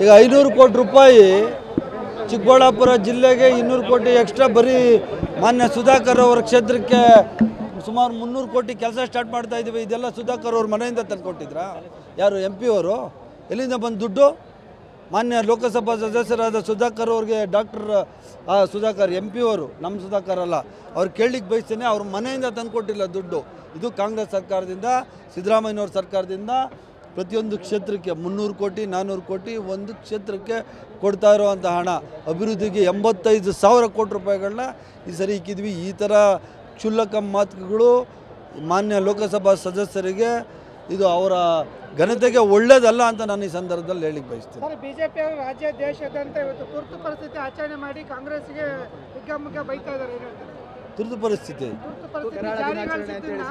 ಈಗ 500 ಕೋಟಿ ರೂಪಾಯಿ ಚಿಕ್ಕಬಳ್ಳಾಪುರ ಜಿಲ್ಲೆಗೆ 200 ಕೋಟಿ ಎಕ್ಸ್ಟ್ರಾ ಬರೀ ಮಾನ್ಯ ಸುಧಾಕರ್ ಅವರ ಕ್ಷೇತ್ರಕ್ಕೆ ಸುಮಾರು 300 ಕೋಟಿ ಕೆಲಸ ಸ್ಟಾರ್ಟ್ ಮಾಡ್ತಾ ಇದ್ದೀವಿ. ಇದೆಲ್ಲ ಸುಧಾಕರ್ ಅವ್ರ ಮನೆಯಿಂದ ತಂದುಕೊಟ್ಟಿದ್ರಾ? ಯಾರು MP ಅವರು? ಎಲ್ಲಿಂದ ಬಂದು ದುಡ್ಡು? ಮಾನ್ಯ ಲೋಕಸಭಾ ಸದಸ್ಯರಾದ ಸುಧಾಕರ್ ಅವ್ರಿಗೆ ಡಾಕ್ಟರ್ ಸುಧಾಕರ್ MP ಅವರು, ನಮ್ಮ ಸುಧಾಕರ್ ಅಲ್ಲ, ಅವ್ರು ಕೇಳಲಿಕ್ಕೆ ಬಯಸ್ತೇನೆ. ಅವ್ರ ಮನೆಯಿಂದ ತಂದುಕೊಟ್ಟಿಲ್ಲ ದುಡ್ಡು. ಇದು ಕಾಂಗ್ರೆಸ್ ಸರ್ಕಾರದಿಂದ, ಸಿದ್ದರಾಮಯ್ಯನವ್ರ ಸರ್ಕಾರದಿಂದ ಪ್ರತಿಯೊಂದು ಕ್ಷೇತ್ರಕ್ಕೆ 300 ಕೋಟಿ 400 ಕೋಟಿ ಒಂದು ಕ್ಷೇತ್ರಕ್ಕೆ ಕೊಡ್ತಾ ಇರುವಂಥ ಹಣ ಅಭಿವೃದ್ಧಿಗೆ 85,000 ಕೋಟಿ ರೂಪಾಯಿಗಳನ್ನ ಈ ಸರಿ ಇಕ್ಕಿದ್ವಿ. ಈ ಥರ ಕ್ಷುಲ್ಲಕ ಮಾತುಗಳು ಮಾನ್ಯ ಲೋಕಸಭಾ ಸದಸ್ಯರಿಗೆ ಇದು ಅವರ ಘನತೆಗೆ ಒಳ್ಳೇದಲ್ಲ ಅಂತ ನಾನು ಈ ಸಂದರ್ಭದಲ್ಲಿ ಹೇಳಿಕ್ಕೆ ಬಯಸ್ತೀನಿ. ಬಿಜೆಪಿ ಅವರು ರಾಜ್ಯ ದೇಶಾದ್ಯಂತ ಇವತ್ತು ತುರ್ತು ಪರಿಸ್ಥಿತಿ ಆಚರಣೆ ಮಾಡಿ ಕಾಂಗ್ರೆಸ್ಗೆ ಹಿಗ್ಗಾಮುಗ್ಗ ಬೈತಾ ಇದ್ದಾರೆ. ತುರ್ತು ಪರಿಸ್ಥಿತಿ ಜಾರಿಗೊಳಿಸಿದ್ದನ್ನ